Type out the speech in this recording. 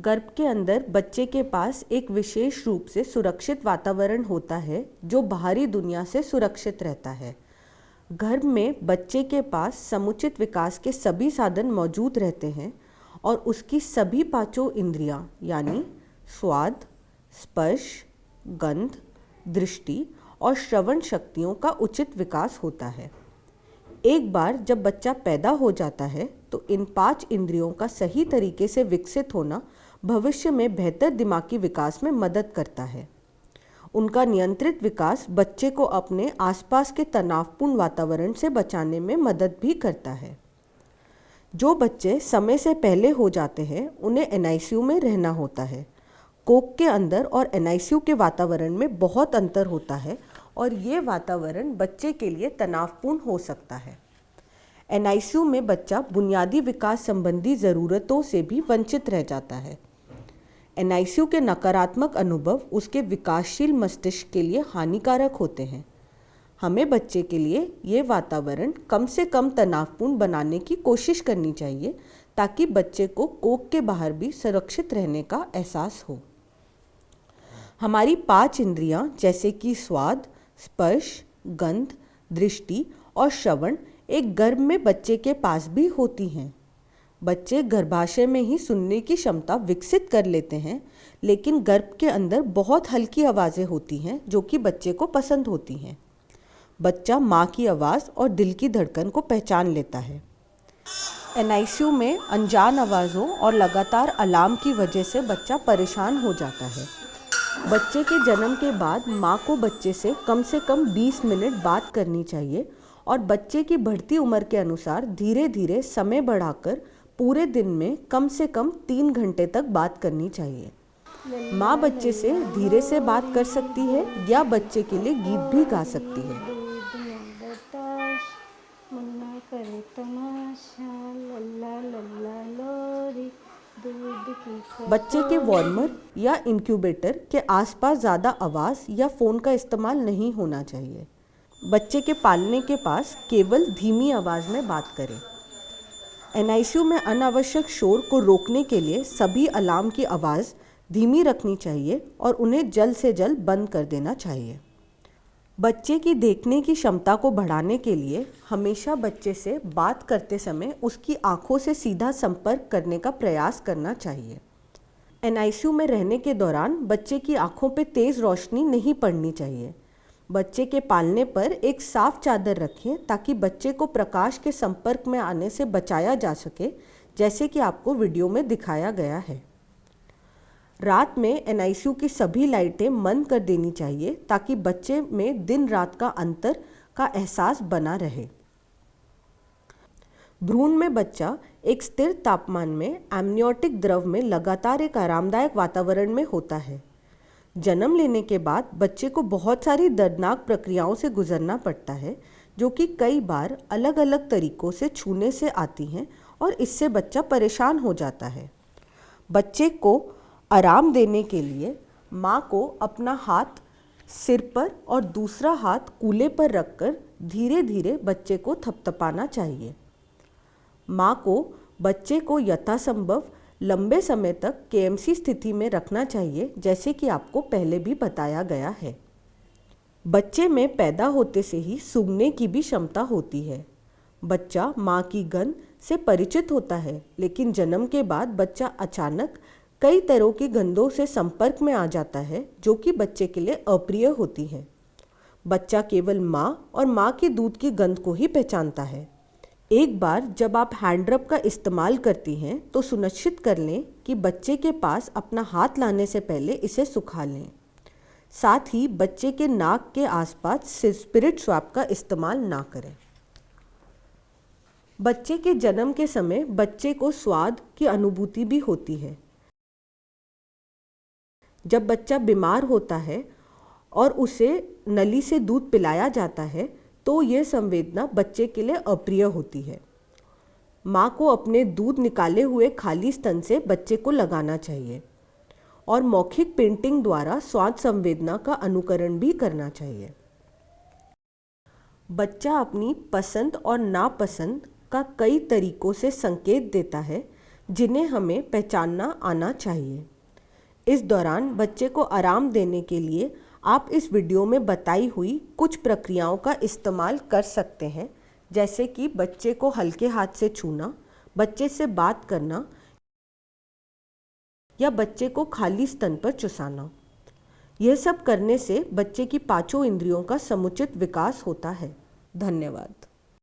गर्भ के अंदर बच्चे के पास एक विशेष रूप से सुरक्षित वातावरण होता है जो बाहरी दुनिया से सुरक्षित रहता है। गर्भ में बच्चे के पास समुचित विकास के सभी साधन मौजूद रहते हैं और उसकी सभी पांचों इंद्रियां यानी स्वाद, स्पर्श, गंध, दृष्टि और श्रवण शक्तियों का उचित विकास होता है। एक बार जब बच्चा पैदा हो जाता है तो इन 5 इंद्रियों का सही तरीके से विकसित होना भविष्य में बेहतर दिमागी विकास में मदद करता है। उनका नियंत्रित विकास बच्चे को अपने आसपास के तनावपूर्ण वातावरण से बचाने में मदद भी करता है। जो बच्चे समय से पहले हो जाते हैं उन्हें एनआईसीयू में रहना होता है। कोख के अंदर और एनआईसीयू के वातावरण में बहुत अंतर होता है और ये वातावरण बच्चे के लिए तनावपूर्ण हो सकता है। एनआईसीयू में बच्चा बुनियादी विकास संबंधी ज़रूरतों से भी वंचित रह जाता है। एनआईसीयू के नकारात्मक अनुभव उसके विकासशील मस्तिष्क के लिए हानिकारक होते हैं। हमें बच्चे के लिए ये वातावरण कम से कम तनावपूर्ण बनाने की कोशिश करनी चाहिए ताकि बच्चे को कोख के बाहर भी सुरक्षित रहने का एहसास हो। हमारी 5 इंद्रियां जैसे कि स्वाद, स्पर्श, गंध, दृष्टि और श्रवण एक गर्भ में बच्चे के पास भी होती हैं। बच्चे गर्भाशय में ही सुनने की क्षमता विकसित कर लेते हैं, लेकिन गर्भ के अंदर बहुत हल्की आवाज़ें होती हैं जो कि बच्चे को पसंद होती हैं। बच्चा माँ की आवाज़ और दिल की धड़कन को पहचान लेता है। एनआईसीयू में अनजान आवाज़ों और लगातार अलार्म की वजह से बच्चा परेशान हो जाता है। बच्चे के जन्म के बाद माँ को बच्चे से कम 20 मिनट बात करनी चाहिए और बच्चे की बढ़ती उम्र के अनुसार धीरे धीरे समय बढ़ाकर पूरे दिन में कम से कम 3 घंटे तक बात करनी चाहिए। माँ बच्चे से धीरे से बात कर सकती है या बच्चे के लिए गीत भी गा सकती है। बच्चे के वार्मर या इंक्यूबेटर के आसपास ज़्यादा आवाज़ या फ़ोन का इस्तेमाल नहीं होना चाहिए। बच्चे के पालने के पास केवल धीमी आवाज़ में बात करें। एनआईसीयू में अनावश्यक शोर को रोकने के लिए सभी अलार्म की आवाज़ धीमी रखनी चाहिए और उन्हें जल्द से जल्द बंद कर देना चाहिए। बच्चे की देखने की क्षमता को बढ़ाने के लिए हमेशा बच्चे से बात करते समय उसकी आंखों से सीधा संपर्क करने का प्रयास करना चाहिए। एनआईसीयू में रहने के दौरान बच्चे की आंखों पर तेज़ रोशनी नहीं पड़नी चाहिए। बच्चे के पालने पर एक साफ चादर रखें ताकि बच्चे को प्रकाश के संपर्क में आने से बचाया जा सके, जैसे कि आपको वीडियो में दिखाया गया है। रात में एनआईसीयू की सभी लाइटें बंद कर देनी चाहिए ताकि बच्चे में दिन रात का अंतर का एहसास बना रहे। भ्रूण में बच्चा एक स्थिर तापमान में एमनियोटिक द्रव में लगातार एक आरामदायक वातावरण में होता है। जन्म लेने के बाद बच्चे को बहुत सारी दर्दनाक प्रक्रियाओं से गुजरना पड़ता है जो कि कई बार अलग अलग तरीक़ों से छूने से आती हैं और इससे बच्चा परेशान हो जाता है। बच्चे को आराम देने के लिए माँ को अपना हाथ सिर पर और दूसरा हाथ कूल्हे पर रखकर धीरे धीरे बच्चे को थपथपाना चाहिए। माँ को बच्चे को यथासंभव लंबे समय तक केएमसी स्थिति में रखना चाहिए, जैसे कि आपको पहले भी बताया गया है। बच्चे में पैदा होते से ही सूंघने की भी क्षमता होती है। बच्चा माँ की गंध से परिचित होता है, लेकिन जन्म के बाद बच्चा अचानक कई तरह की गंधों से संपर्क में आ जाता है जो कि बच्चे के लिए अप्रिय होती है। बच्चा केवल माँ और माँ के दूध की गंध को ही पहचानता है। एक बार जब आप हैंड रब का इस्तेमाल करती हैं तो सुनिश्चित कर लें कि बच्चे के पास अपना हाथ लाने से पहले इसे सुखा लें। साथ ही बच्चे के नाक के आसपास स्पिरिट स्वैप का इस्तेमाल ना करें। बच्चे के जन्म के समय बच्चे को स्वाद की अनुभूति भी होती है। जब बच्चा बीमार होता है और उसे नली से दूध पिलाया जाता है तो यह संवेदना बच्चे के लिए अप्रिय होती है। माँ को अपने दूध निकाले हुए खाली स्तन से बच्चे को लगाना चाहिए और मौखिक पेंटिंग द्वारा स्वाद संवेदना का अनुकरण भी करना चाहिए। बच्चा अपनी पसंद और नापसंद का कई तरीकों से संकेत देता है, जिन्हें हमें पहचानना आना चाहिए। इस दौरान बच्चे को आराम देने के लिए आप इस वीडियो में बताई हुई कुछ प्रक्रियाओं का इस्तेमाल कर सकते हैं, जैसे कि बच्चे को हल्के हाथ से छूना, बच्चे से बात करना या बच्चे को खाली स्तन पर चुसाना। यह सब करने से बच्चे की पांचों इंद्रियों का समुचित विकास होता है। धन्यवाद।